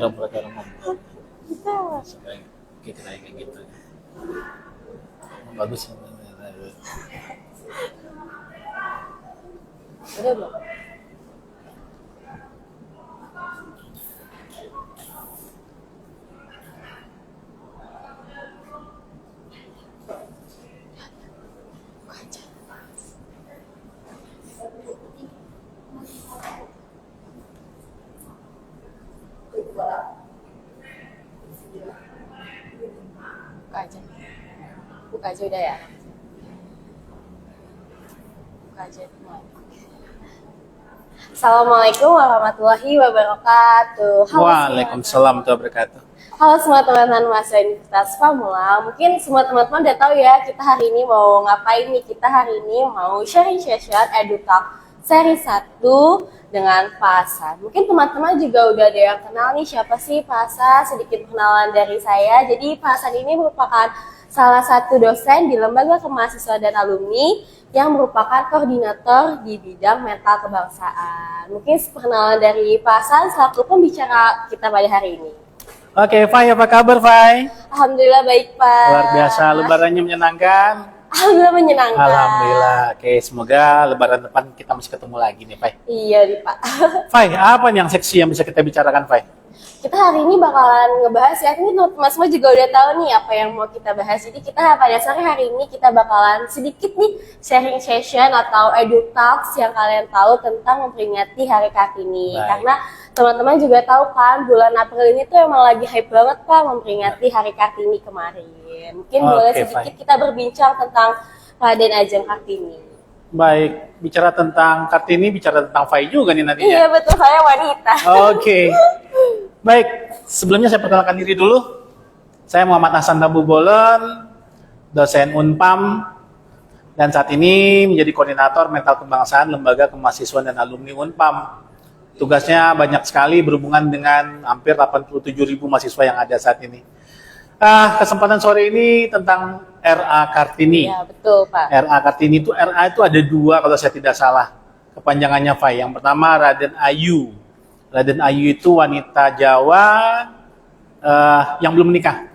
pura-pura kayak orang ngomong. Bisa. Supaya kita kayak gitu. Bagus. Udah belum? Buka aja. Buka aja udah ya. Buka aja. Assalamualaikum warahmatullahi wabarakatuh. Halo Waalaikumsalam warahmatullahi wabarakatuh. Halo semua teman-teman mahasiswa Universitas Famula. Mungkin semua teman-teman udah tahu ya kita hari ini mau ngapain nih. Kita hari ini mau sharing session EduTalk seri 1 dengan Pak Hasan. Mungkin teman-teman juga udah ada yang kenal nih siapa sih Pak Hasan. Sedikit perkenalan dari saya. Jadi Pak Hasan ini merupakan salah satu dosen di Lembaga Kemahasiswaan dan Alumni yang merupakan koordinator di bidang mental kebangsaan. Mungkin perkenalan dari Pak Hasan selaku pembicara kita pada hari ini. Oke, Fai, apa kabar, Fai? Alhamdulillah baik Pak. Luar biasa, lebarannya menyenangkan. Alhamdulillah menyenangkan. Alhamdulillah. Oke, semoga lebaran depan kita masih ketemu lagi nih, Fai. Iya nih Pak. Fai, apa nih yang seksi yang bisa kita bicarakan, Fai? Kita hari ini bakalan ngebahas ya, ini teman-teman semua juga udah tahu nih apa yang mau kita bahas. Jadi kita pada dasarnya hari ini kita bakalan sedikit nih sharing session atau EduTalks yang kalian tahu tentang memperingati Hari Kartini. Baik. Karena teman-teman juga tahu kan bulan April ini tuh emang lagi hype banget Pak memperingati Hari Kartini kemarin. Mungkin boleh sedikit kita berbincang tentang Raden Ajeng Kartini. Baik, bicara tentang Kartini, bicara tentang Fai juga nih nantinya. Iya betul, saya wanita. Oke. Baik, sebelumnya saya perkenalkan diri dulu. Saya Muhammad Hasan Tabu Bolon, dosen Unpam, dan saat ini menjadi koordinator mental kebangsaan Lembaga Kemahasiswaan dan Alumni Unpam. Tugasnya banyak sekali berhubungan dengan hampir 87.000 mahasiswa yang ada saat ini. Kesempatan sore ini tentang RA Kartini. Iya betul Pak. RA Kartini itu, RA itu ada dua kalau saya tidak salah. Kepanjangannya Fai. Yang pertama Raden Ayu. Raden Ayu itu wanita Jawa yang belum menikah.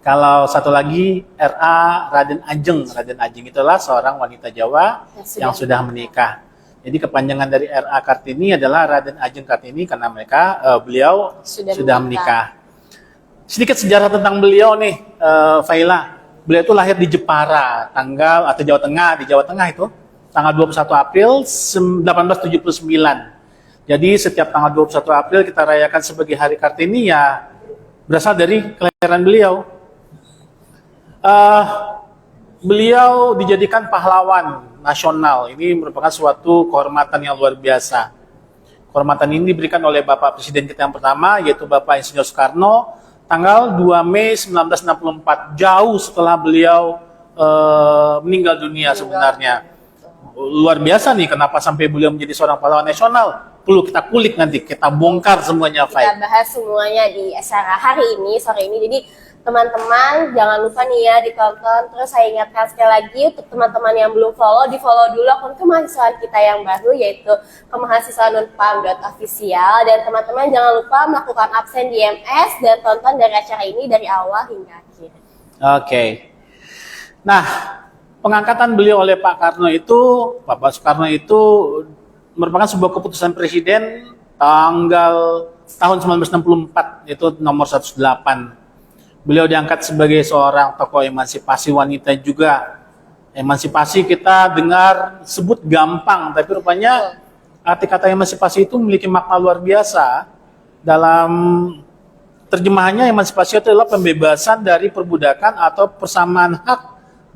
Kalau satu lagi RA Raden Ajeng. Raden Ajeng itulah seorang wanita Jawa yang sudah menikah. Jadi kepanjangan dari RA Kartini adalah Raden Ajeng Kartini karena beliau sudah menikah. Sedikit sejarah tentang beliau nih, Faila. Beliau itu lahir di Jepara, di Jawa Tengah itu, tanggal 21 April 1879. Jadi setiap tanggal 21 April kita rayakan sebagai Hari Kartini ya berasal dari kelahiran beliau. Beliau dijadikan pahlawan nasional. Ini merupakan suatu kehormatan yang luar biasa. Kehormatan ini diberikan oleh Bapak Presiden kita yang pertama, yaitu Bapak Insinyur Soekarno, tanggal 2 Mei 1964, jauh setelah beliau meninggal dunia sebenarnya. Luar biasa nih, kenapa sampai beliau menjadi seorang pahlawan nasional? Perlu kita kulik nanti, kita bongkar semuanya, Fai. Kita bahas semuanya di acara hari ini, sore ini. Jadi teman-teman jangan lupa nih ya ditonton. Terus saya ingatkan sekali lagi untuk teman-teman yang belum follow, di follow dulu akun kemahasiswaan kita yang baru, yaitu kemahasiswaanunpam.official. Dan teman-teman jangan lupa melakukan absen di MS dan tonton dari acara ini dari awal hingga akhir. Oke. Nah, pengangkatan beliau oleh Pak Bapak Soekarno itu merupakan sebuah keputusan Presiden tahun 1964, yaitu nomor 108. Beliau diangkat sebagai seorang tokoh emansipasi wanita juga. Emansipasi kita dengar sebut gampang, tapi rupanya arti kata emansipasi itu memiliki makna luar biasa. Dalam terjemahannya, emansipasi itu adalah pembebasan dari perbudakan atau persamaan hak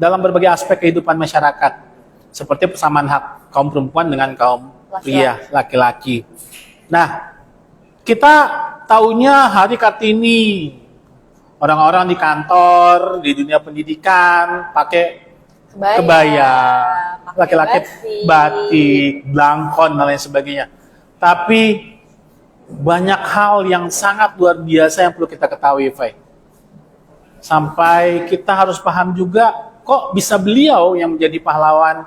dalam berbagai aspek kehidupan masyarakat. Seperti persamaan hak kaum perempuan dengan kaum pria, laki-laki. Nah, kita taunya Hari Kartini. Orang-orang di kantor, di dunia pendidikan, pakai kebaya, laki-laki batik, blangkon, dan lain sebagainya. Tapi banyak hal yang sangat luar biasa yang perlu kita ketahui, Fai. Sampai kita harus paham juga, kok bisa beliau yang menjadi pahlawan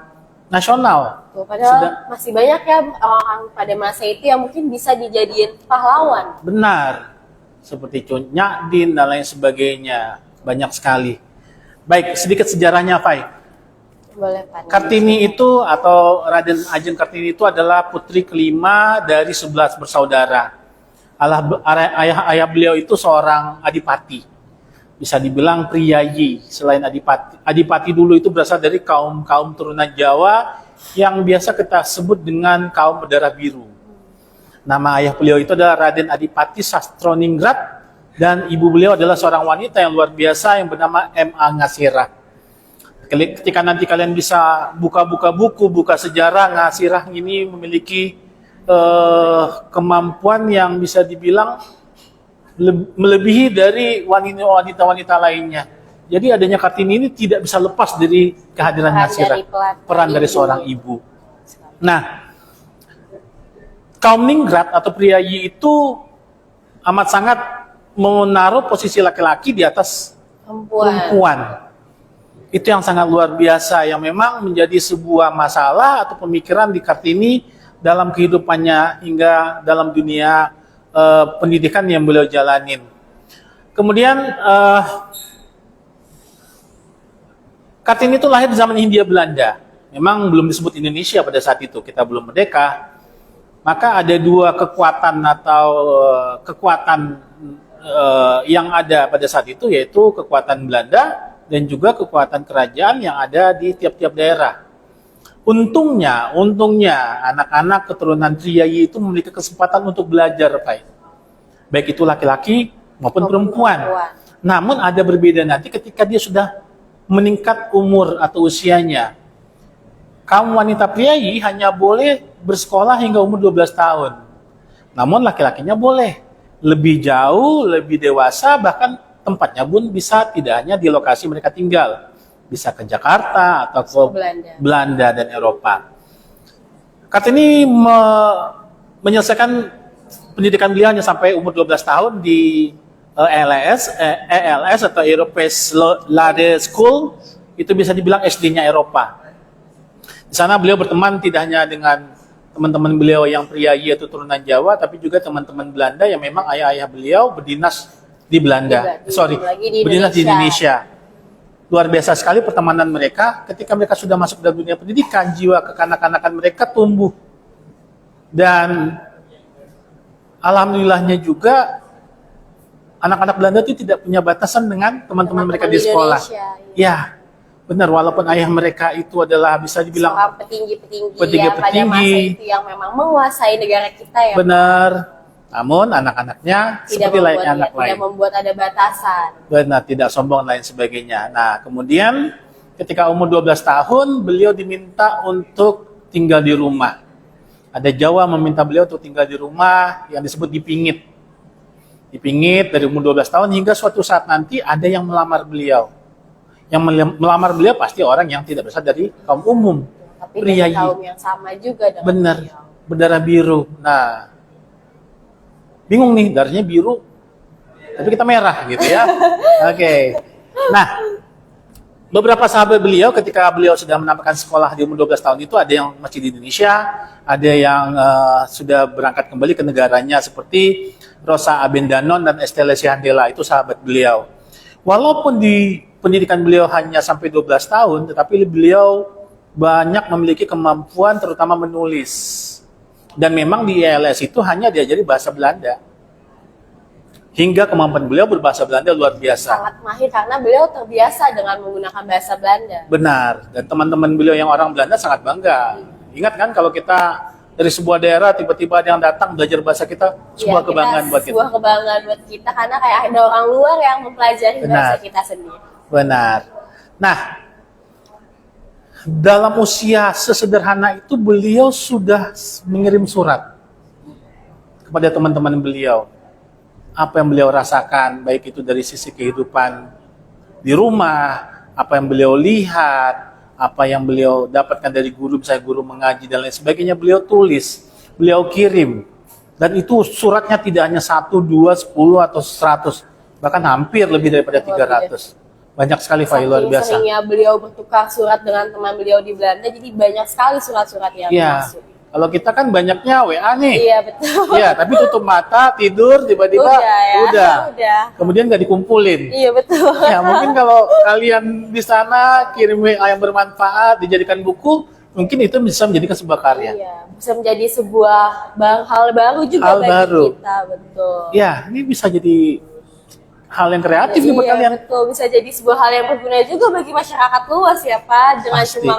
nasional. Tuh, padahal Sudah. masih banyak ya orang pada masa itu yang mungkin bisa dijadiin pahlawan. Benar. Seperti Cut Nyak dan lain sebagainya. Banyak sekali. Baik, sedikit sejarahnya, Fai. Boleh Pak. Kartini itu atau Raden Ajeng Kartini itu adalah putri kelima dari 11 bersaudara. Ayah beliau itu seorang adipati. Bisa dibilang priyayi selain adipati. Adipati dulu itu berasal dari kaum turunan Jawa yang biasa kita sebut dengan kaum berdarah biru. Nama ayah beliau itu adalah Raden Adipati Sastroningrat dan ibu beliau adalah seorang wanita yang luar biasa yang bernama M.A. Ngasirah. Ketika nanti kalian bisa buka-buka buku, buka sejarah, Ngasirah ini memiliki kemampuan yang bisa dibilang melebihi dari wanita-wanita lainnya. Jadi adanya Kartini ini tidak bisa lepas dari kehadiran Ngasirah, peran dari seorang ibu. Nah, kaum ningrat atau priyayi itu amat sangat menaruh posisi laki-laki di atas perempuan. Itu yang sangat luar biasa yang memang menjadi sebuah masalah atau pemikiran di Kartini dalam kehidupannya hingga dalam dunia pendidikan yang beliau jalanin. Kemudian Kartini itu lahir di zaman Hindia Belanda. Memang belum disebut Indonesia pada saat itu, kita belum merdeka. Maka ada dua kekuatan atau kekuatan yang ada pada saat itu, yaitu kekuatan Belanda dan juga kekuatan kerajaan yang ada di tiap-tiap daerah. Untungnya anak-anak keturunan priyayi itu memiliki kesempatan untuk belajar, baik itu laki-laki maupun perempuan. Namun ada berbeda nanti ketika dia sudah meningkat umur atau usianya. Kaum wanita priyayi hanya boleh bersekolah hingga umur 12 tahun. Namun laki-lakinya boleh lebih jauh, lebih dewasa, bahkan tempatnya pun bisa tidak hanya di lokasi mereka tinggal. Bisa ke Jakarta atau ke Belanda dan Eropa. Kartini menyelesaikan pendidikan beliau hanya sampai umur 12 tahun di ELS atau Europees Lade School. Itu bisa dibilang SD-nya Eropa. Di sana beliau berteman tidak hanya dengan teman-teman beliau yang priyayi atau turunan Jawa, tapi juga teman-teman Belanda yang memang ayah-ayah beliau berdinas di Belanda. Berdinas di Indonesia. Luar biasa sekali pertemanan mereka. Ketika mereka sudah masuk dalam dunia pendidikan, jiwa kekanak-kanakan mereka tumbuh. Dan alhamdulillahnya juga anak-anak Belanda itu tidak punya batasan dengan teman-teman mereka di sekolah. Ya. Benar, walaupun ayah mereka itu adalah bisa dibilang petinggi-petinggi pada masa itu yang memang menguasai negara kita ya. Benar. Namun anak-anaknya seperti layaknya anak lain. Tidak membuat ada batasan. Benar, tidak sombong dan lain sebagainya. Nah, kemudian ketika umur 12 tahun, beliau diminta untuk tinggal di rumah. Ada Jawa meminta beliau untuk tinggal di rumah yang disebut dipingit. Dipingit dari umur 12 tahun hingga suatu saat nanti ada yang melamar beliau. Yang melamar beliau pasti orang yang tidak berasal dari kaum umum. Tapi dari kaum yang sama juga dengan benar, beliau. Berdarah biru. Nah, bingung nih, darahnya biru, tapi kita merah gitu ya. Oke. Nah, beberapa sahabat beliau ketika beliau sudah menamatkan sekolah di umur 12 tahun itu ada yang masih di Indonesia, ada yang sudah berangkat kembali ke negaranya seperti Rosa Abendanon dan Estelle Sihandela, itu sahabat beliau. Walaupun di pendidikan beliau hanya sampai 12 tahun, tetapi beliau banyak memiliki kemampuan terutama menulis. Dan memang di ILS itu hanya diajari bahasa Belanda. Hingga kemampuan beliau berbahasa Belanda luar biasa. Sangat mahir karena beliau terbiasa dengan menggunakan bahasa Belanda. Benar, dan teman-teman beliau yang orang Belanda sangat bangga. Ingat kan kalau kita dari sebuah daerah tiba-tiba ada yang datang belajar bahasa kita, sebuah kebanggaan buat kita. Sebuah kebanggaan buat kita karena kayak ada orang luar yang mempelajari bahasa kita sendiri. Benar. Nah, dalam usia sesederhana itu beliau sudah mengirim surat kepada teman-teman beliau. Apa yang beliau rasakan, baik itu dari sisi kehidupan di rumah, apa yang beliau lihat, apa yang beliau dapatkan dari guru, misalnya guru mengaji dan lain sebagainya, beliau tulis, beliau kirim. Dan itu suratnya tidak hanya 1, 2, 10, atau 100, bahkan hampir lebih daripada 300. Banyak sekali, Fai, luar Saking biasa. seringnya beliau bertukar surat dengan teman beliau di Belanda, jadi banyak sekali surat-surat yang Iya. masuk. Kalau kita kan banyaknya WA nih. Iya betul. Iya, tapi tutup mata, tidur, tiba-tiba Udah ya. udah. Udah. Kemudian nggak dikumpulin. Iya betul. Ya, mungkin kalau kalian di sana kirim WA yang bermanfaat, dijadikan buku, mungkin itu bisa menjadikan sebuah karya. Iya, bisa menjadi sebuah hal baru juga Hal bagi baru. kita, betul. Ya, ini bisa jadi hal yang kreatif nih buat Iya, kalian. betul. Bisa jadi sebuah hal yang berguna juga bagi masyarakat luas ya, Pak. Dengan Pasti. cuma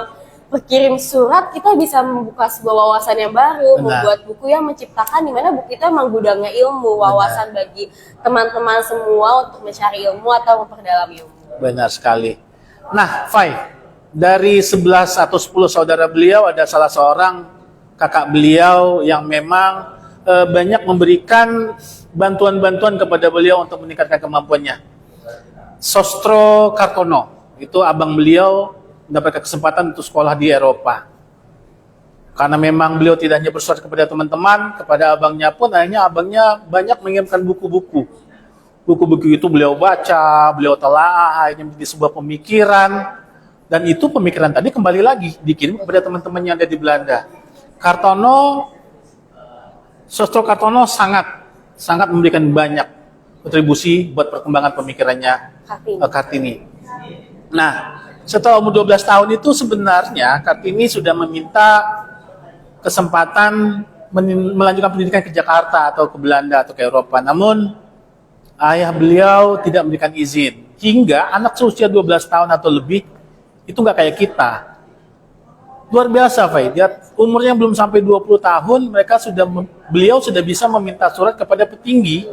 berkirim surat, kita bisa membuka sebuah wawasan yang baru, Benar. membuat buku yang menciptakan di mana buku itu emang gudangnya ilmu, wawasan bagi teman-teman semua untuk mencari ilmu atau memperdalam ilmu. Benar sekali. Nah, Fai, dari 11 atau 10 saudara beliau ada salah seorang kakak beliau yang memang banyak memberikan bantuan-bantuan kepada beliau untuk meningkatkan kemampuannya. Sostro Kartono, itu abang beliau mendapatkan kesempatan untuk sekolah di Eropa. Karena memang beliau tidak hanya bersurat kepada teman-teman, kepada abangnya pun, akhirnya abangnya banyak mengirimkan buku-buku. Buku-buku itu beliau baca, beliau telaah, akhirnya menjadi sebuah pemikiran. Dan itu pemikiran tadi kembali lagi dikirim kepada teman-teman yang ada di Belanda. Sostro Kartono sangat memberikan banyak kontribusi buat perkembangan pemikirannya Kartini. Nah, setelah umur 12 tahun itu sebenarnya Kartini sudah meminta kesempatan melanjutkan pendidikan ke Jakarta atau ke Belanda atau ke Eropa. Namun ayah beliau tidak memberikan izin. Hingga anak seusia 12 tahun atau lebih itu nggak kayak kita. Luar biasa, Fai. Dia umurnya belum sampai 20 tahun, beliau sudah bisa meminta surat kepada petinggi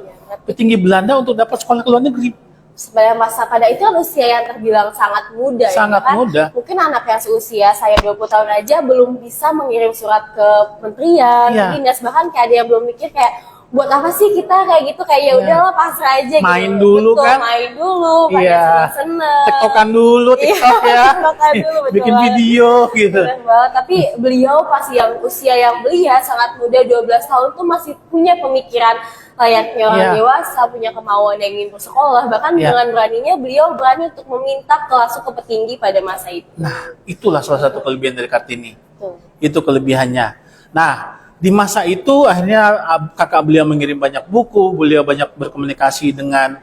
Belanda untuk dapat sekolah ke luar negeri. Sebenarnya masa pada itu kan usia yang terbilang sangat muda. Sangat ya kan? muda. Mungkin anak yang seusia saya 20 tahun aja belum bisa mengirim surat ke kementerian, Iya. dinas, bahkan kayak ada yang belum mikir kayak buat apa sih kita kayak gitu, kayak ya Iya. udahlah pasrah aja Main gitu. dulu Betul, kan? main dulu, pada Iya. seneng-seneng. TikTokan dulu, TikTok Iya, ya. TikTokan dulu, betul Bikin banget. video gitu. Bener banget. Tapi beliau pas yang usia yang belia sangat muda 12 tahun tuh masih punya pemikiran layaknya orang Iya. dewasa, punya kemauan yang ingin bersekolah. Bahkan Iya. dengan beraninya beliau berani untuk meminta kelas ke petinggi pada masa itu. Nah, itulah salah satu kelebihan dari Kartini. Tuh. Itu kelebihannya. Nah, di masa itu akhirnya kakak beliau mengirim banyak buku, beliau banyak berkomunikasi dengan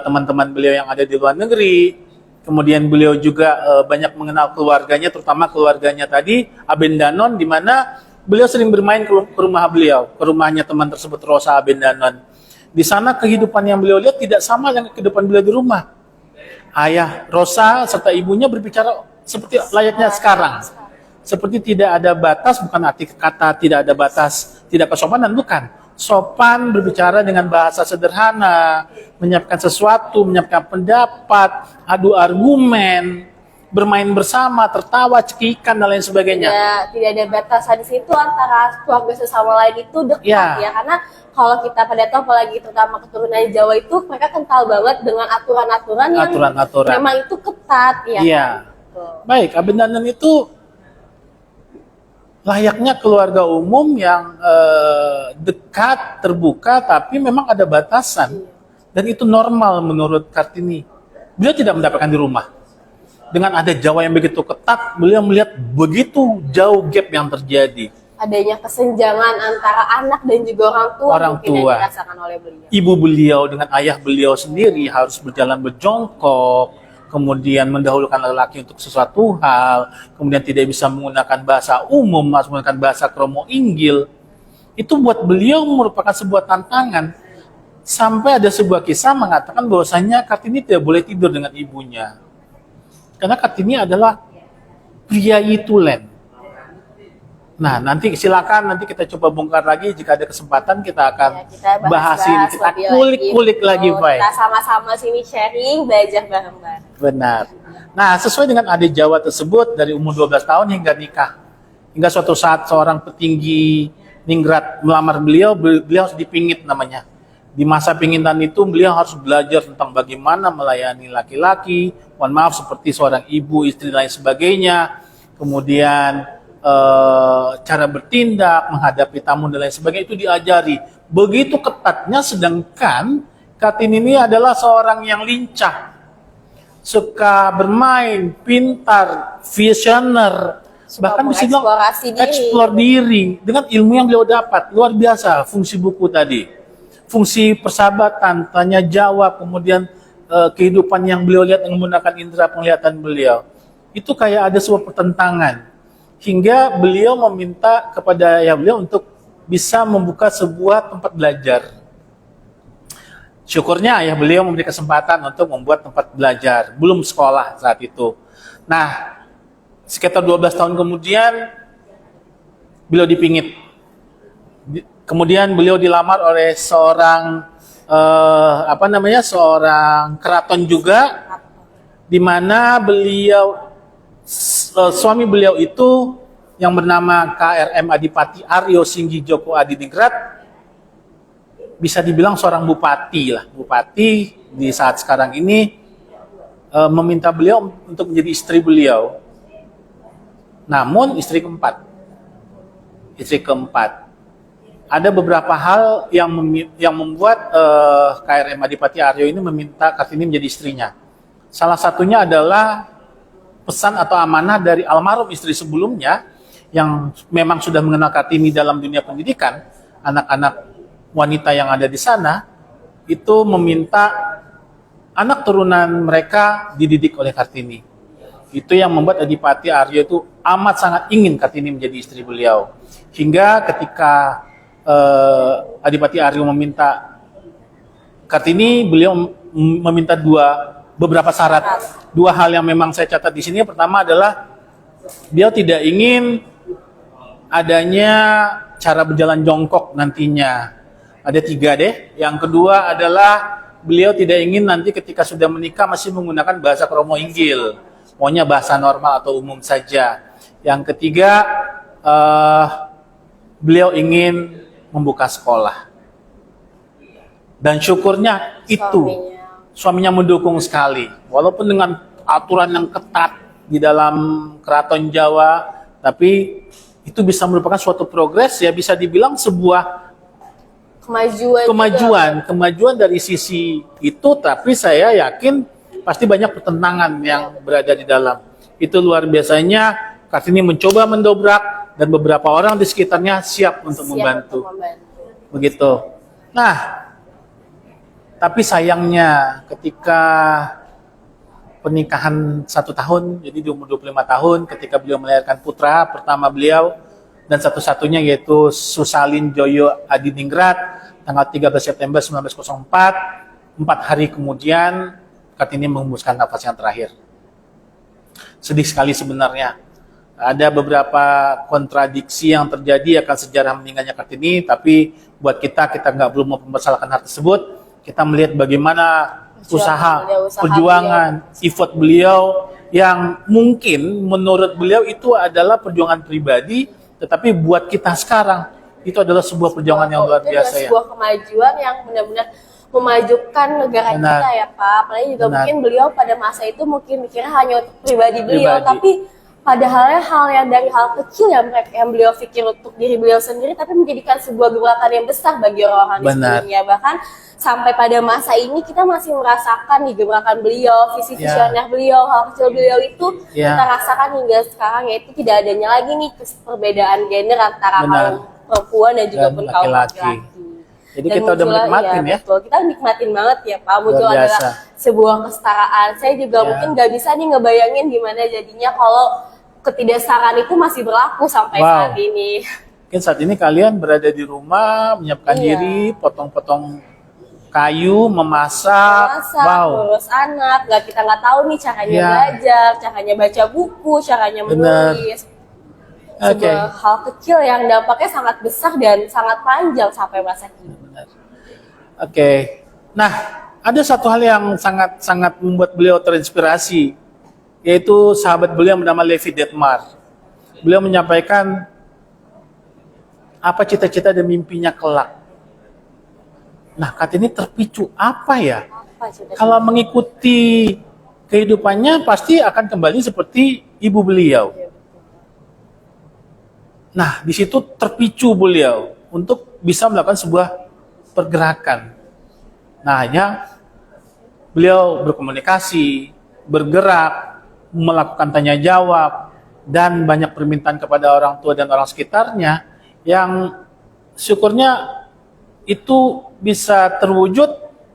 teman-teman beliau yang ada di luar negeri. Kemudian beliau juga banyak mengenal keluarganya, terutama keluarganya tadi, Abendanon, di mana beliau sering bermain ke rumah beliau, ke rumahnya teman tersebut, Rosa Abendanon. Di sana kehidupan yang beliau lihat tidak sama dengan kehidupan beliau di rumah. Ayah Rosa serta ibunya berbicara seperti layaknya sekarang. Seperti tidak ada batas, bukan arti kata tidak ada batas, tidak kesopanan, bukan. Sopan, berbicara dengan bahasa sederhana, menyiapkan sesuatu, menyiapkan pendapat, adu argumen, bermain bersama, tertawa, cekikan, dan lain sebagainya. Ya, tidak ada batasan di situ antara keluarga sesama lain itu dekat Ya. ya. Karena kalau kita pada tahu, apalagi terutama keturunan Jawa itu, mereka kental banget dengan aturan-aturan yang Aturan-aturan. memang itu ketat ya. Iya. Tuh. Baik, Abendanon itu layaknya keluarga umum yang dekat, terbuka, tapi memang ada batasan. Dan itu normal menurut Kartini. Beliau tidak mendapatkan di rumah. Dengan ada Jawa yang begitu ketat, beliau melihat begitu jauh gap yang terjadi. Adanya kesenjangan antara anak dan juga orang tua Orang mungkin yang tua. dirasakan oleh beliau. Ibu beliau dengan ayah beliau sendiri harus berjalan berjongkok, kemudian mendahulukan lelaki untuk sesuatu hal, kemudian tidak bisa menggunakan bahasa umum, harus menggunakan bahasa kromo inggil. Itu buat beliau merupakan sebuah tantangan. Sampai ada sebuah kisah mengatakan bahwasanya Kartini tidak boleh tidur dengan ibunya. Karena Kartini adalah priayi tulen. Nah, nanti silakan nanti kita coba bongkar lagi jika ada kesempatan kita akan Ya, kita bahas ini, kita lebih kulik-kulik lagi, Tuh, Bay. Kita sama-sama sini sharing, belajar bareng-bareng. Benar. Nah, sesuai dengan adik Jawa tersebut dari umur 12 tahun hingga nikah. Hingga suatu saat seorang petinggi ningrat melamar beliau, beliau harus dipingit namanya. Di masa pingitan itu beliau harus belajar tentang bagaimana melayani laki-laki, mohon maaf seperti seorang ibu, istri dan lain sebagainya. Kemudian cara bertindak, menghadapi tamu dan lain sebagainya itu diajari. Begitu ketatnya, sedangkan Kartini ini adalah seorang yang lincah. suka bermain, pintar, visioner, Suka bahkan bisa bilang mengeksplorasi diri. explore diri dengan ilmu yang beliau dapat. Luar biasa fungsi buku tadi. Fungsi persahabatan, tanya jawab, kemudian kehidupan yang beliau lihat menggunakan indera penglihatan beliau. Itu kayak ada sebuah pertentangan. Hingga beliau meminta kepada ayah beliau untuk bisa membuka sebuah tempat belajar. Syukurnya ayah beliau memberi kesempatan untuk membuat tempat belajar. Belum sekolah saat itu. Nah, sekitar 12 tahun kemudian beliau dipingit. Kemudian beliau dilamar oleh seorang seorang keraton juga, di mana beliau suami beliau itu yang bernama KRM Adipati Aryo Singgi Joko Adiningrat, bisa dibilang seorang bupati lah. Bupati di saat sekarang ini meminta beliau untuk menjadi istri beliau. Namun istri keempat. Ada beberapa hal yang membuat KRM Adipati Aryo ini meminta Kartini menjadi istrinya. Salah satunya adalah pesan atau amanah dari almarhum istri sebelumnya yang memang sudah mengenal Kartini dalam dunia pendidikan. Anak-anak wanita yang ada di sana itu meminta anak turunan mereka dididik oleh Kartini. Itu yang membuat Adipati Aryo itu amat sangat ingin Kartini menjadi istri beliau. Hingga ketika Adipati Aryo meminta Kartini, beliau meminta beberapa syarat. Dua hal yang memang saya catat di sini. Pertama adalah beliau tidak ingin adanya cara berjalan jongkok nantinya. Ada 3 deh. Yang kedua adalah beliau tidak ingin nanti ketika sudah menikah masih menggunakan bahasa Kromo Inggil. Maunya bahasa normal atau umum saja. Yang ketiga, beliau ingin membuka sekolah. Dan syukurnya itu suaminya mendukung sekali. Walaupun dengan aturan yang ketat di dalam keraton Jawa, tapi itu bisa merupakan suatu progres, ya bisa dibilang sebuah kemajuan dari sisi itu. Tapi saya yakin pasti banyak pertentangan yang berada di dalam. Itu luar biasanya Kartini mencoba mendobrak dan beberapa orang di sekitarnya siap untuk membantu. Begitu. Nah, tapi sayangnya ketika pernikahan 1 tahun, jadi di umur 25 tahun, ketika beliau melahirkan putra pertama beliau dan satu-satunya yaitu Susalin Joyo Adiningrat, tanggal 13 September 1904, 4 hari kemudian Kartini menghembuskan nafas yang terakhir. Sedih sekali sebenarnya. Ada beberapa kontradiksi yang terjadi akan sejarah meninggalnya Kartini, tapi buat kita nggak belum mempermasalahkan hal tersebut. Kita melihat bagaimana perjuangan, effort beliau yang mungkin menurut beliau itu adalah perjuangan pribadi, tetapi buat kita sekarang itu adalah sebuah perjuangan yang luar biasa ya. Sebuah kemajuan yang benar-benar memajukan negara kita ya Pak. Apalagi juga mungkin beliau pada masa itu mungkin mikirnya hanya untuk pribadi beliau, tapi padahalnya hal yang dari hal kecil yang beliau pikir untuk diri beliau sendiri, tapi menjadikan sebuah gerakan yang besar bagi orang-orang di sekelilingnya. Bahkan sampai pada masa ini kita masih merasakan di gebrakan beliau, visi visioner beliau, hal kecil beliau itu kita rasakan hingga sekarang, yaitu tidak adanya lagi nih perbedaan gender antara kaum perempuan dan juga pun kaum laki-laki. Jadi dan kita udah menikmatin ya. Betul, kita nikmatin banget ya Pak. Muncul adalah sebuah kesetaraan. Saya juga mungkin nggak bisa nih ngebayangin gimana jadinya kalau ketidaksetaraan itu masih berlaku sampai saat ini. Mungkin saat ini kalian berada di rumah, menyiapkan diri, potong-potong kayu, memasak, ngurus anak, kita nggak tahu nih caranya belajar, caranya baca buku, caranya menulis. Sebuah hal kecil yang dampaknya sangat besar dan sangat panjang sampai masa kini. Nah, ada satu hal yang sangat membuat beliau terinspirasi, yaitu sahabat beliau yang bernama Levi Detmar. Beliau menyampaikan apa cita-cita dan mimpinya kelak. Nah, Kartini terpicu apa ya? Kalau mengikuti kehidupannya pasti akan kembali seperti ibu beliau. Nah, di situ terpicu beliau untuk bisa melakukan sebuah pergerakan. Nah, hanya beliau berkomunikasi, bergerak, melakukan tanya jawab, dan banyak permintaan kepada orang tua dan orang sekitarnya yang syukurnya itu bisa terwujud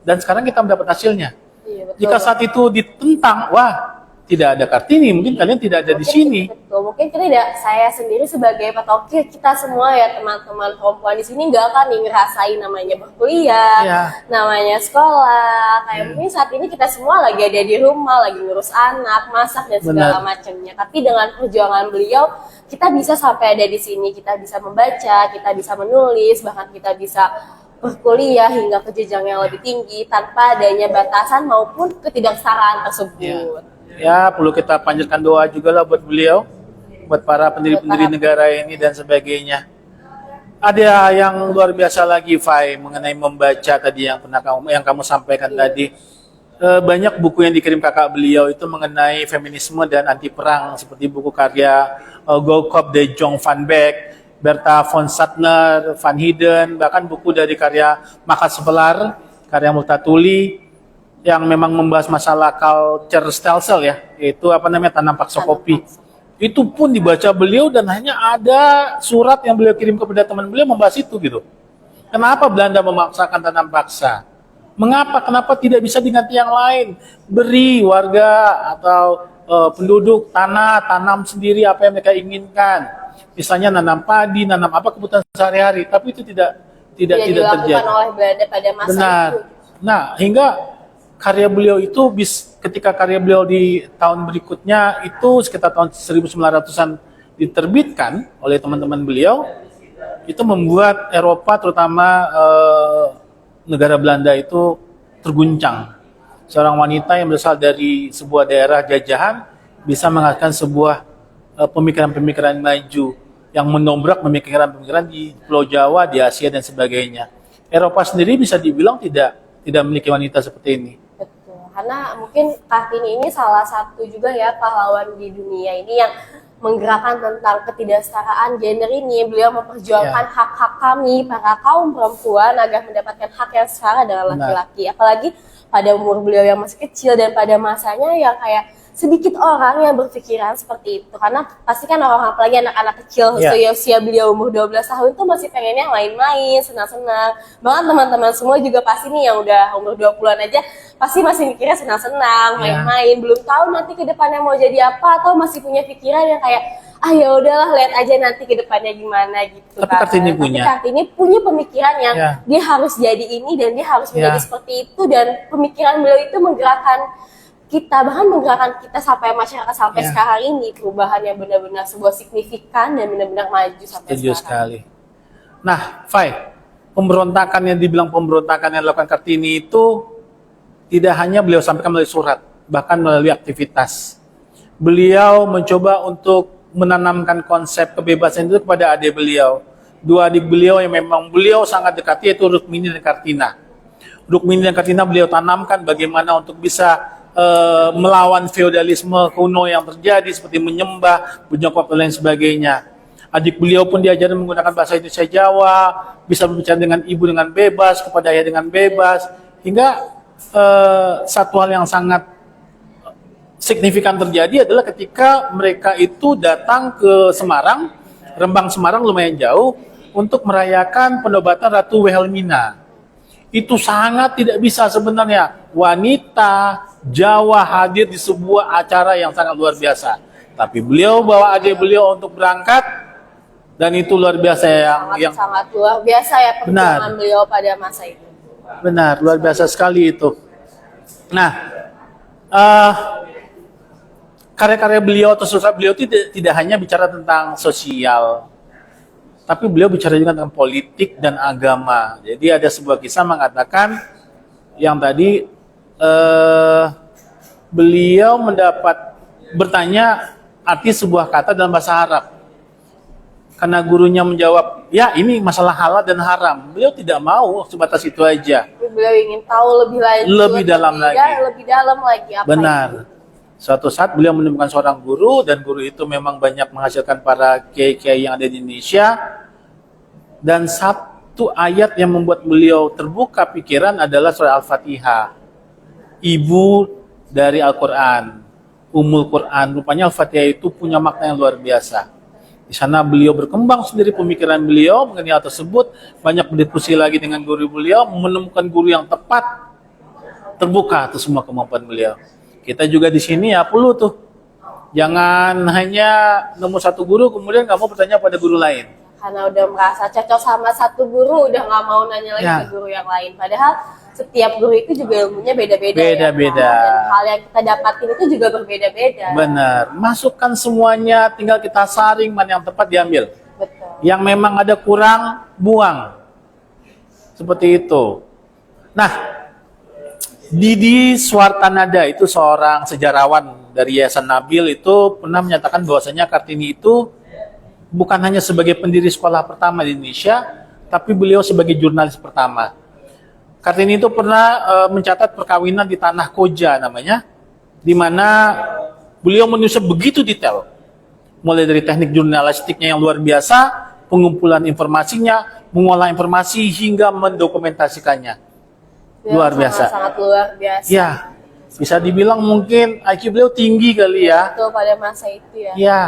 dan sekarang kita mendapat hasilnya. Iya, betul. Jika saat itu ditentang, wah tidak ada Kartini, mungkin kalian tidak ada di sini. Betul, mungkin tidak saya sendiri sebagai petokir, kita semua ya teman-teman perempuan di sini nggak akan nih ngerasain namanya berkuliah, Iya. namanya sekolah. Kayak mungkin saat ini kita semua lagi ada di rumah, lagi ngurus anak, masak dan segala Benar. macamnya. Tapi dengan perjuangan beliau, kita bisa sampai ada di sini, kita bisa membaca, kita bisa menulis, bahkan kita bisa berkuliah hingga ke jenjang yang lebih tinggi tanpa adanya batasan maupun ketidaksetaraan tersebut. Ya, perlu kita panjatkan doa juga lah buat beliau, buat para pendiri-pendiri negara ini dan sebagainya. Ada yang luar biasa lagi, Fai, mengenai membaca tadi yang pernah kamu sampaikan tadi. Banyak buku yang dikirim kakak beliau itu mengenai feminisme dan anti perang, seperti buku karya Gokop de Jong van Beek, Bertha von Suttner, Van Heiden, bahkan buku dari karya Max Havelaar, karya Multatuli, yang memang membahas masalah culture stelsel ya, yaitu tanam paksa kopi. Itu pun dibaca beliau dan hanya ada surat yang beliau kirim kepada teman beliau membahas itu gitu. Kenapa Belanda memaksakan tanam paksa? Mengapa? Kenapa tidak bisa diganti yang lain? Beri warga atau penduduk tanam sendiri apa yang mereka inginkan. Misalnya nanam padi, nanam apa kebutuhan sehari-hari, tapi itu tidak dilakukan terjadi oleh Belanda pada masa benar. itu. Nah, hingga karya beliau itu ketika karya beliau di tahun berikutnya itu sekitar tahun 1900-an diterbitkan oleh teman-teman beliau, itu membuat Eropa terutama negara Belanda itu terguncang. Seorang wanita yang berasal dari sebuah daerah jajahan bisa menghasilkan sebuah pemikiran-pemikiran maju yang menobrak pemikiran-pemikiran di Pulau Jawa, di Asia dan sebagainya. Eropa sendiri bisa dibilang tidak memiliki wanita seperti ini. Betul, karena mungkin Kartini ini salah satu juga ya pahlawan di dunia ini yang menggerakkan tentang ketidaksetaraan gender ini. Beliau memperjuangkan hak-hak kami, para kaum perempuan, agar mendapatkan hak yang setara dengan laki-laki. Apalagi pada umur beliau yang masih kecil dan pada masanya yang kayak sedikit orang yang berpikiran seperti itu. Karena pasti kan orang apalagi anak-anak kecil usia beliau umur 12 tahun tuh masih pengennya main-main, senang-senang. Bahkan teman-teman semua juga pasti nih yang udah umur 20-an aja pasti masih mikirnya senang-senang, main-main, belum tahu nanti ke depannya mau jadi apa, atau masih punya pikiran yang kayak ya udahlah lihat aja nanti ke depannya gimana gitu. Tapi Kartini punya. Tapi Kartini punya pemikiran yang dia harus jadi ini dan dia harus menjadi seperti itu, dan pemikiran beliau itu menggerakkan kita, bahkan menggerakkan kita sampai masyarakat sampai sekarang ini, perubahan yang benar-benar sebuah signifikan dan benar-benar maju sampai Setuju sekarang. sekali. Nah, Fai, pemberontakan yang dibilang pemberontakan yang dilakukan Kartini itu tidak hanya beliau sampaikan melalui surat, bahkan melalui aktivitas. Beliau mencoba untuk menanamkan konsep kebebasan itu kepada adik beliau. Dua adik beliau yang memang beliau sangat dekati, yaitu Rukmini dan Kartina. Rukmini dan Kartina beliau tanamkan bagaimana untuk bisa melawan feodalisme kuno yang terjadi, seperti menyembah, menyokop dan lain sebagainya. Adik beliau pun diajarin menggunakan bahasa Indonesia Jawa, bisa berbicara dengan ibu dengan bebas, kepada ayah dengan bebas, hingga satu hal yang sangat signifikan terjadi adalah ketika mereka itu datang ke Semarang, Rembang Semarang lumayan jauh, untuk merayakan penobatan Ratu Wilhelmina. Itu sangat tidak bisa sebenarnya wanita Jawa hadir di sebuah acara yang sangat luar biasa. Tapi beliau bawa adik beliau untuk berangkat, dan itu luar biasa yang sangat luar biasa ya perjuangan beliau pada masa itu. Benar, luar biasa sekali itu. Nah, karya-karya beliau atau surat beliau tidak hanya bicara tentang sosial, tapi beliau bicara juga tentang politik dan agama. Jadi ada sebuah kisah mengatakan yang tadi beliau bertanya arti sebuah kata dalam bahasa Arab. Karena gurunya menjawab, ya ini masalah halal dan haram. Beliau tidak mau sebatas itu aja. Beliau ingin tahu lebih lanjut, lebih dalam lagi. Apa benar. itu? Suatu saat beliau menemukan seorang guru, dan guru itu memang banyak menghasilkan para kiai-kiai yang ada di Indonesia. Dan satu ayat yang membuat beliau terbuka pikiran adalah surah Al-Fatihah. Ibu dari Al-Quran, Ummul Quran. Rupanya Al-Fatihah itu punya makna yang luar biasa. Di sana beliau berkembang sendiri pemikiran beliau mengenai hal tersebut, banyak berdiskusi lagi dengan guru beliau, menemukan guru yang tepat, terbuka atas semua kemampuan beliau. Kita juga di sini ya perlu tuh, jangan hanya nemu satu guru kemudian nggak mau bertanya pada guru lain. Karena udah merasa cocok sama satu guru, udah nggak mau nanya lagi Ya. ke guru yang lain. Padahal setiap guru itu juga ilmunya beda-beda. Beda-beda. Ya, Pak? Dan hal yang kita dapatin itu juga berbeda-beda. Benar, masukkan semuanya, tinggal kita saring mana yang tepat diambil. Betul. Yang memang ada kurang, buang. Seperti itu. Nah, Didi Swartanada itu seorang sejarawan dari Yayasan Nabil itu pernah menyatakan bahwasanya Kartini itu bukan hanya sebagai pendiri sekolah pertama di Indonesia, tapi beliau sebagai jurnalis pertama. Kartini itu pernah mencatat perkawinan di Tanah Koja namanya, di mana beliau menulis begitu detail, mulai dari teknik jurnalistiknya yang luar biasa, pengumpulan informasinya, mengolah informasi hingga mendokumentasikannya. Luar biasa. Sangat luar biasa. Ya, bisa dibilang mungkin IQ beliau tinggi kali ya. Betul pada masa itu ya. Ya,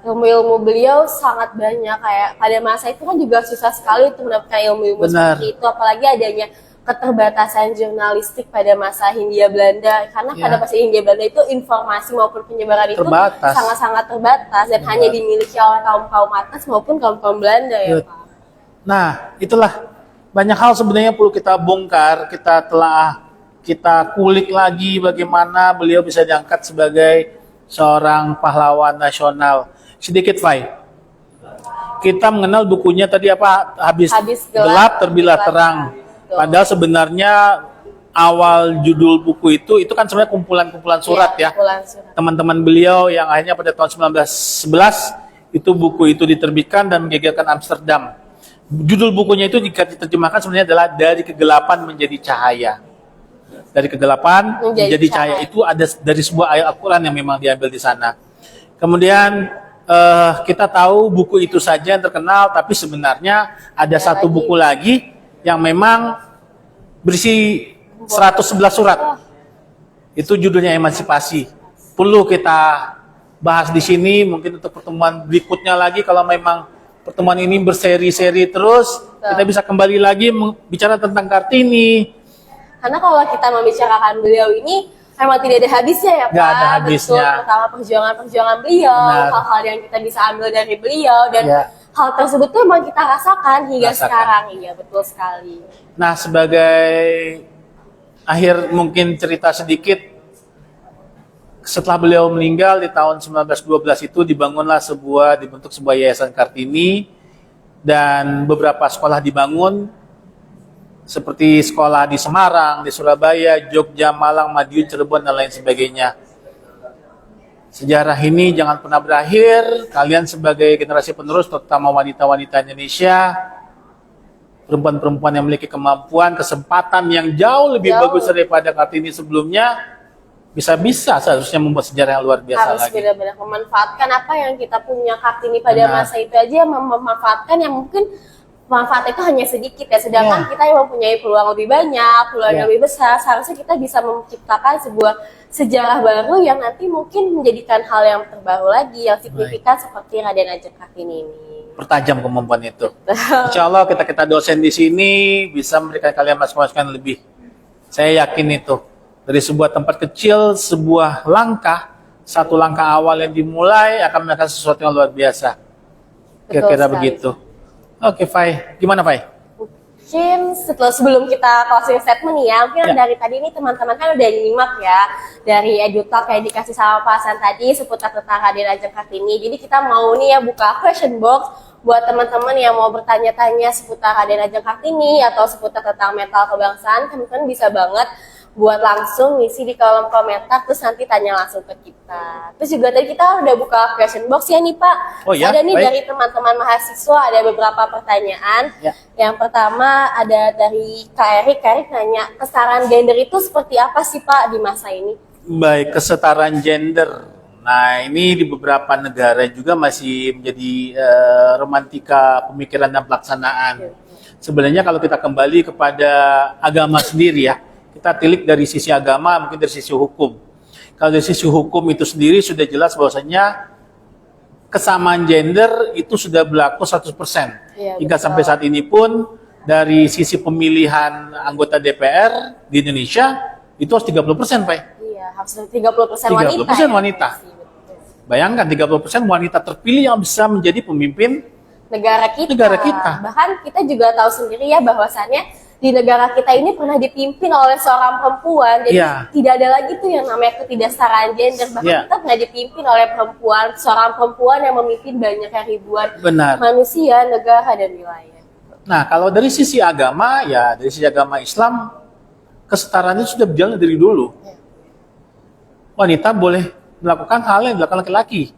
Ilmu-ilmu beliau sangat banyak, kayak pada masa itu kan juga susah sekali untuk mendapatkan ilmu-ilmu Benar. seperti itu, apalagi adanya keterbatasan jurnalistik pada masa Hindia Belanda, karena Ya. pada masa Hindia Belanda itu informasi maupun penyebaran itu Terbatas. sangat-sangat terbatas dan hanya dimiliki oleh kaum-kaum atas maupun kaum-kaum Belanda ya Betul. Pak. nah itulah banyak hal sebenarnya perlu kita bongkar, kita telah, kita kulik lagi bagaimana beliau bisa diangkat sebagai seorang pahlawan nasional. Sedikit, Fai. Kita mengenal bukunya tadi apa? Habis Habis gelap terbilah terang. Betul. Padahal sebenarnya awal judul buku itu kan sebenarnya kumpulan-kumpulan surat ya. Kumpulan surat. Teman-teman beliau yang akhirnya pada tahun 1911 itu buku itu diterbitkan dan menggegerkan Amsterdam. Judul bukunya itu jika diterjemahkan sebenarnya adalah Dari Kegelapan Menjadi Cahaya. Dari kegelapan menjadi cahaya. Itu ada dari sebuah ayat Al-Quran yang memang diambil di sana. Kemudian kita tahu buku itu saja yang terkenal, tapi sebenarnya ada satu buku lagi yang memang berisi 111 surat. Itu judulnya Emansipasi. Perlu kita bahas di sini, mungkin untuk pertemuan berikutnya lagi kalau memang pertemuan ini berseri-seri terus, kita bisa kembali lagi bicara tentang Kartini. Karena kalau kita membicarakan beliau ini memang tidak ada habisnya ya Pak. Nggak ada habisnya. Betul, pertama perjuangan-perjuangan beliau, Benar. hal-hal yang kita bisa ambil dari beliau dan Ya. hal tersebut tuh memang kita rasakan hingga Rasakan. sekarang. Iya, betul sekali. Nah, sebagai akhir mungkin cerita sedikit, setelah beliau meninggal di tahun 1912 itu dibentuk sebuah yayasan Kartini dan beberapa sekolah dibangun seperti sekolah di Semarang, di Surabaya, Jogja, Malang, Madiun, Cirebon dan lain sebagainya. Sejarah ini jangan pernah berakhir. Kalian sebagai generasi penerus, terutama wanita-wanita Indonesia, perempuan-perempuan yang memiliki kemampuan, kesempatan yang jauh lebih bagus daripada Kartini sebelumnya, bisa-bisa seharusnya membuat sejarah yang luar biasa Harus lagi. benar-benar memanfaatkan apa yang kita punya Kartini pada Benar. masa itu aja, memanfaatkan yang mungkin manfaat itu hanya sedikit ya, sedangkan Ya. kita yang mempunyai peluang lebih banyak, peluang Ya. yang lebih besar, seharusnya kita bisa menciptakan sebuah sejarah baru yang nanti mungkin menjadikan hal yang terbaru lagi, yang signifikan seperti Raden Ajeng Kartini ini. Pertajam kemampuan itu. Insya Allah kita dosen di sini bisa memberikan kalian masukan lebih. Saya yakin itu. Dari sebuah tempat kecil, sebuah langkah, satu langkah awal yang dimulai akan menghasilkan sesuatu yang luar biasa. Kira-kira sekali. begitu. Oke, Fai. Gimana, Fai? Mungkin sebelum kita closing statement nih ya, mungkin Ya. dari tadi ini teman-teman kan udah nyimak ya dari EduTalk yang dikasih sama Pak Hasan tadi seputar tentang Raden Ajeng Kartini. Jadi kita mau nih ya buka question box buat teman-teman yang mau bertanya-tanya seputar Raden Ajeng Kartini atau seputar tentang mental kebangsaan, teman-teman bisa banget buat langsung ngisi di kolom komentar terus nanti tanya langsung ke kita. Terus juga tadi kita udah buka question box ya nih Pak. Oh ya, Ada nih baik. dari teman-teman mahasiswa ada beberapa pertanyaan. Ya. Yang pertama ada dari Kak Erik. Kak Erik nanya, kesetaraan gender itu seperti apa sih Pak di masa ini? Baik, kesetaraan gender. Nah, ini di beberapa negara juga masih menjadi romantika pemikiran dan pelaksanaan. Sebenarnya kalau kita kembali kepada agama sendiri ya, kita tilik dari sisi agama, mungkin dari sisi hukum. Kalau dari sisi hukum itu sendiri sudah jelas bahwasanya kesamaan gender itu sudah berlaku 100%. Iya, Hingga betul. sampai saat ini pun dari sisi pemilihan anggota DPR di Indonesia itu harus 30%, Pak. Iya, harus 30% wanita. 30% ya. wanita. Betul. Bayangkan 30% wanita terpilih yang bisa menjadi pemimpin Negara kita. Negara kita. Bahkan kita juga tahu sendiri ya bahwasannya di negara kita ini pernah dipimpin oleh seorang perempuan. Jadi Iya. tidak ada lagi tuh yang namanya ketidaksetaraan gender. Bahkan Iya. kita pernah dipimpin oleh perempuan, seorang perempuan yang memimpin banyak ribuan Benar. manusia, negara dan wilayah. Nah, kalau dari sisi agama, ya dari sisi agama Islam, kesetaraan itu sudah berjalan dari dulu. Wanita boleh melakukan hal yang dilakukan laki-laki.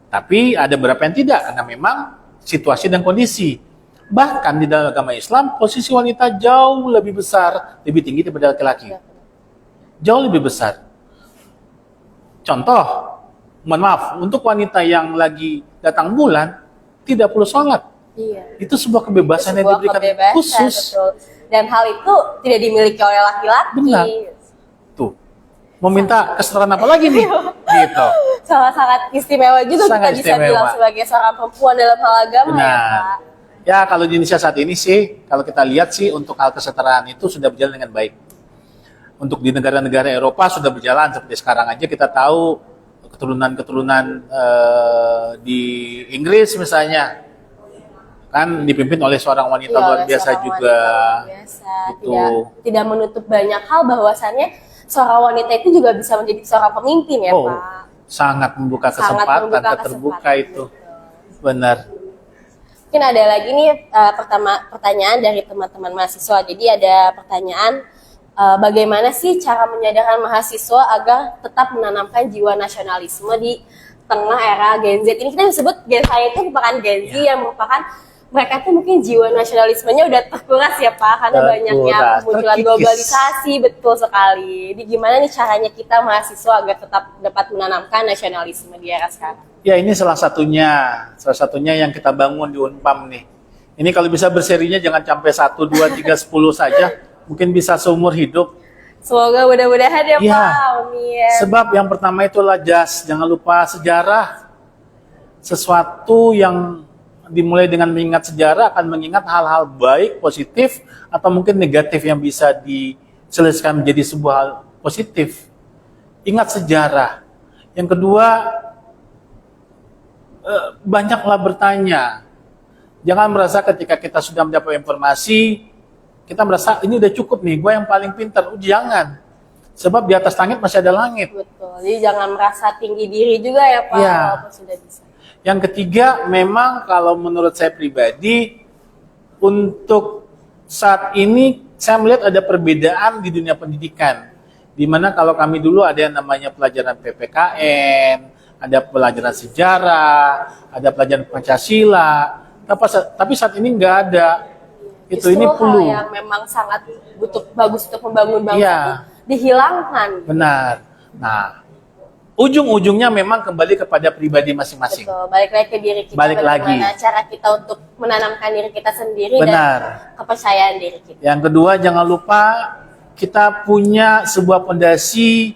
Tapi ada beberapa yang tidak, karena memang situasi dan kondisi. Bahkan di dalam agama Islam, posisi wanita jauh lebih besar, lebih tinggi daripada laki-laki. Jauh lebih besar. Contoh, mohon maaf, untuk wanita yang lagi datang bulan, tidak perlu sholat. Iya. Itu sebuah kebebasan yang Sebuah diberikan kebebasan, khusus. betul. Dan hal itu tidak dimiliki oleh laki-laki. Benar. Tuh, mau minta kesetaraan apa lagi nih? Gitu. Sangat-sangat istimewa juga Sangat kita bisa istimewa. bilang sebagai seorang perempuan dalam hal agama ya, Benar. Pak. Ya, kalau di Indonesia saat ini sih, kalau kita lihat sih untuk hal kesetaraan itu sudah berjalan dengan baik. Untuk di negara-negara Eropa sudah berjalan seperti sekarang aja kita tahu keturunan-keturunan di Inggris misalnya kan dipimpin oleh seorang wanita Iya, luar oleh biasa seorang juga. wanita luar biasa. Gitu. Tidak menutup banyak hal bahwasannya seorang wanita itu juga bisa menjadi seorang pemimpin ya, Oh, Pak. sangat membuka Sangat kesempatan, membuka keterbuka kesempatan, itu. betul. Benar. Mungkin ada lagi nih pertanyaan dari teman-teman mahasiswa. Jadi ada pertanyaan bagaimana sih cara menyadarkan mahasiswa agar tetap menanamkan jiwa nasionalisme di tengah era Gen Z. Ini kita disebut Gen saya itu merupakan Gen Z yang merupakan mereka tuh mungkin jiwa nasionalismenya udah terkuras ya Pak karena Terkuras, banyaknya kemunculan terkikis. globalisasi, betul sekali. Jadi gimana nih caranya kita mahasiswa agar tetap dapat menanamkan nasionalisme di era sekarang? Ya ini salah satunya yang kita bangun di Unpam nih. Ini kalau bisa berserinya jangan sampai 1, 2, 3, 10 saja, mungkin bisa seumur hidup. Semoga mudah-mudahan ya Iya. Pak. Amin. Sebab yang pertama itu adalah jangan lupa sejarah. Sesuatu yang dimulai dengan mengingat sejarah akan mengingat hal-hal baik, positif, atau mungkin negatif yang bisa diselesaikan menjadi sebuah hal positif. Ingat sejarah. Yang kedua, banyaklah bertanya. Jangan merasa ketika kita sudah mendapat informasi, kita merasa ini udah cukup nih, gue yang paling pintar. Jangan. Sebab di atas langit masih ada langit. Betul. Jadi jangan merasa tinggi diri juga ya Pak Iya. walaupun sudah bisa. Yang ketiga, memang kalau menurut saya pribadi, untuk saat ini saya melihat ada perbedaan di dunia pendidikan. Di mana kalau kami dulu ada yang namanya pelajaran PPKN, ada pelajaran sejarah, ada pelajaran Pancasila, tapi saat ini nggak ada. Itu Justru ini hal perlu. yang memang sangat bagus untuk membangun bangsa Iya. itu dihilangkan. Benar. Nah, ujung-ujungnya memang kembali kepada pribadi masing-masing. Betul. Balik lagi ke diri kita. Balik bagaimana lagi. cara kita untuk menanamkan diri kita sendiri Benar. dan kepercayaan diri kita. Yang kedua, jangan lupa kita punya sebuah pondasi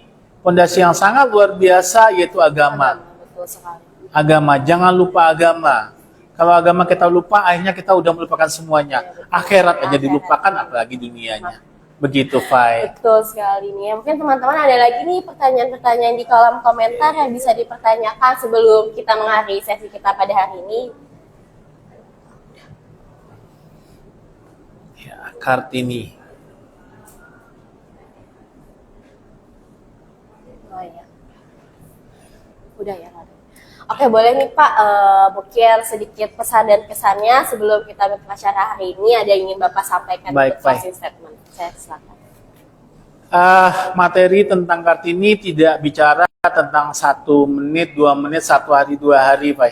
yang sangat luar biasa, yaitu agama. Betul sekali. Agama, jangan lupa agama. Kalau agama kita lupa, akhirnya kita udah melupakan semuanya. Akhirat aja dilupakan, apalagi dunianya. Begitu, Fai. Betul sekali nih. Mungkin teman-teman ada lagi nih pertanyaan-pertanyaan di kolom komentar yang bisa dipertanyakan sebelum kita mengakhiri sesi kita pada hari ini. Ya, Kartini. Oh iya. Udah ya. Raden. Oke, boleh nih Pak, mungkin sedikit pesan dan kesannya sebelum kita buka acara hari ini ada yang ingin Bapak sampaikan Baik, untuk baik. closing statement. Saya silakan. Materi tentang Kartini tidak bicara tentang 1 menit, 2 menit, 1 hari, 2 hari, Pak.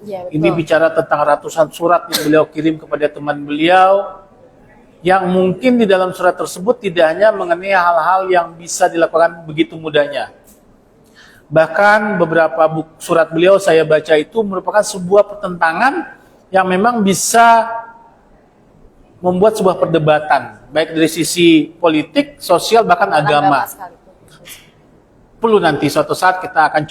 Ya, betul. Ini bicara tentang ratusan surat yang beliau kirim kepada teman beliau, yang mungkin di dalam surat tersebut tidak hanya mengenai hal-hal yang bisa dilakukan begitu mudahnya. Bahkan beberapa surat beliau saya baca itu merupakan sebuah pertentangan yang memang bisa membuat sebuah perdebatan, baik dari sisi politik, sosial, bahkan agama. sekalipun. Perlu nanti suatu saat akan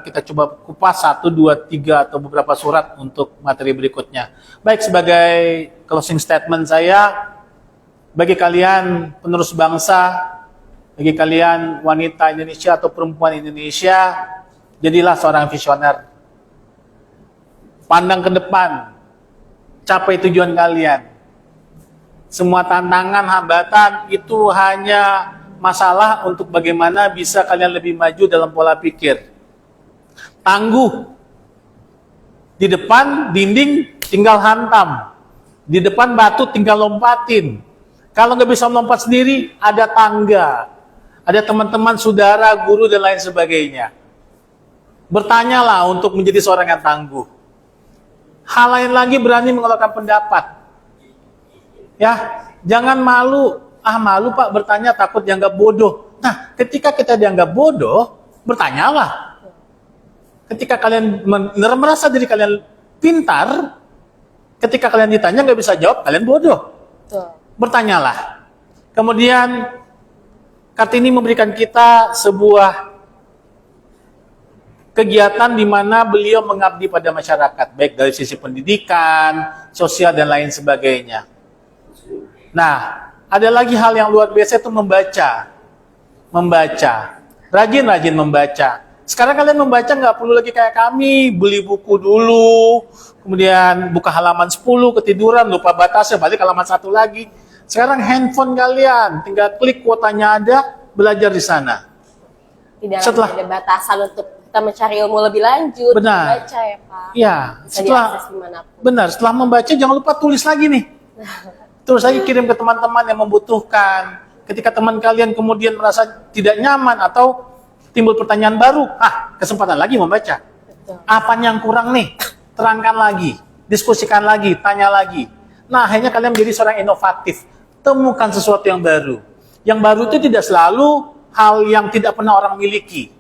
kita coba kupas 1, 2, 3 atau beberapa surat untuk materi berikutnya. Baik, sebagai closing statement saya, bagi kalian penerus bangsa, bagi kalian wanita Indonesia atau perempuan Indonesia, jadilah seorang visioner. Pandang ke depan, capai tujuan kalian. Semua tantangan, hambatan itu hanya masalah untuk bagaimana bisa kalian lebih maju dalam pola pikir. Tangguh. Di depan dinding tinggal hantam. Di depan batu tinggal lompatin. Kalau nggak bisa melompat sendiri, ada tangga. Ada teman-teman, saudara, guru, dan lain sebagainya. Bertanyalah untuk menjadi seorang yang tangguh. Hal lain lagi, berani mengeluarkan pendapat. Ya, jangan malu. Malu Pak bertanya, takut dianggap bodoh. Nah, ketika kita dianggap bodoh, bertanyalah. Ketika kalian merasa diri kalian pintar, ketika kalian ditanya nggak bisa jawab, kalian bodoh. Betul. Bertanyalah. Kemudian Kartini memberikan kita sebuah kegiatan di mana beliau mengabdi pada masyarakat, baik dari sisi pendidikan, sosial, dan lain sebagainya. Nah, ada lagi hal yang luar biasa, itu membaca. Rajin-rajin membaca. Sekarang kalian membaca nggak perlu lagi kayak kami, beli buku dulu, kemudian buka halaman 10, ketiduran, lupa batasnya, balik halaman 1 lagi. Sekarang handphone kalian, tinggal klik, kuotanya ada, belajar di sana. Tidak Setelah- ada batasan untuk kita mencari ilmu lebih lanjut. Benar. Baca ya Pak. Ya, Bisa diakses dimanapun. setelah membaca jangan lupa tulis lagi nih. Terus lagi kirim ke teman-teman yang membutuhkan. Ketika teman kalian kemudian merasa tidak nyaman atau timbul pertanyaan baru, kesempatan lagi membaca. Betul. Apa yang kurang nih? Terangkan lagi, diskusikan lagi, tanya lagi. Nah, akhirnya kalian menjadi seorang inovatif. Temukan sesuatu yang baru. Yang baru itu tidak selalu hal yang tidak pernah orang miliki.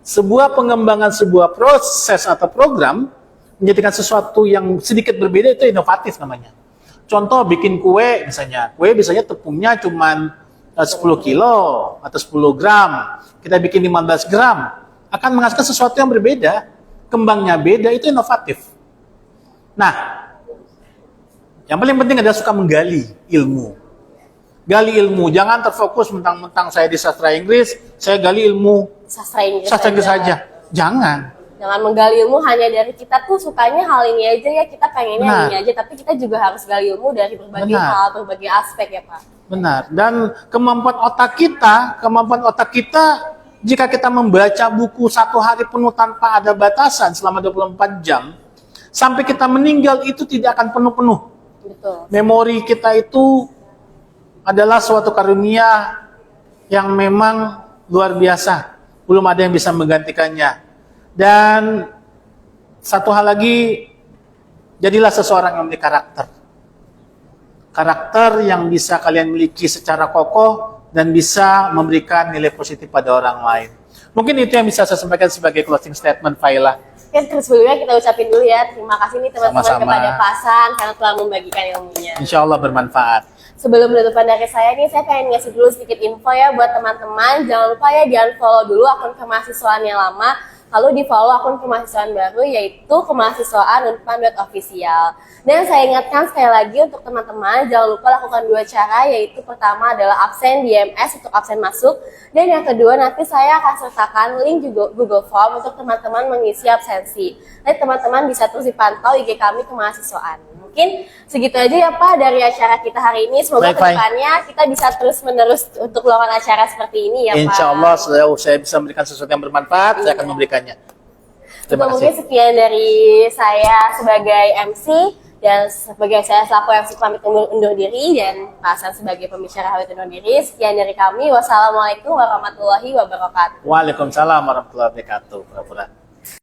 Sebuah pengembangan sebuah proses atau program menjadikan sesuatu yang sedikit berbeda, itu inovatif namanya. Contoh bikin kue misalnya. Kue biasanya tepungnya cuma 10 kilo atau 10 gram. Kita bikin 15 gram. Akan menghasilkan sesuatu yang berbeda. Kembangnya beda, itu inovatif. Nah, yang paling penting adalah suka menggali ilmu. Gali ilmu, jangan terfokus mentang-mentang saya di sastra Inggris, saya gali ilmu Sastra Inggris saja. Jangan. Jangan menggali ilmu hanya dari kita tuh sukanya hal ini aja ya, kita pengennya Benar. ini aja, tapi kita juga harus gali ilmu dari berbagai Benar. hal, berbagai aspek ya Pak. Benar. Dan kemampuan otak kita, jika kita membaca buku 1 hari penuh tanpa ada batasan selama 24 jam, sampai kita meninggal itu tidak akan penuh-penuh. Betul. Memori kita itu adalah suatu karunia yang memang luar biasa. Belum ada yang bisa menggantikannya. Dan satu hal lagi, jadilah seseorang yang memiliki karakter. Karakter yang bisa kalian miliki secara kokoh dan bisa memberikan nilai positif pada orang lain. Mungkin itu yang bisa saya sampaikan sebagai closing statement, Faila. Oke, terus sebelumnya kita ucapin dulu ya, terima kasih nih teman-teman Sama-sama. kepada Pak Hasan karena telah membagikan ilmunya. Insya Allah bermanfaat. Sebelum penutupan dari saya nih, saya pengen ngasih dulu sedikit info ya buat teman-teman. Jangan lupa ya di unfollow dulu akun kemahasiswaan yang lama, lalu di follow akun kemahasiswaan baru yaitu kemahasiswaan.unpan.official. Dan saya ingatkan sekali lagi untuk teman-teman, jangan lupa lakukan 2 cara, yaitu pertama adalah absen di MS untuk absen masuk, dan yang kedua nanti saya akan sertakan link juga Google Form untuk teman-teman mengisi absensi. Dan teman-teman bisa terus dipantau IG kami kemahasiswaan. Mungkin segitu aja ya Pak dari acara kita hari ini. Semoga Baik, kedepannya kita bisa terus-menerus untuk melakukan acara seperti ini ya Pak. Insya Allah saya bisa memberikan sesuatu yang bermanfaat, saya akan memberikannya. Terima Mungkin kasih. sekian dari saya sebagai MC dan sebagai saya selaku MC pamit undur diri dan Pak Hasan sebagai pembicara pamit undur diri. Sekian dari kami. Wassalamualaikum warahmatullahi wabarakatuh. Waalaikumsalam warahmatullahi wabarakatuh. Pura-pura.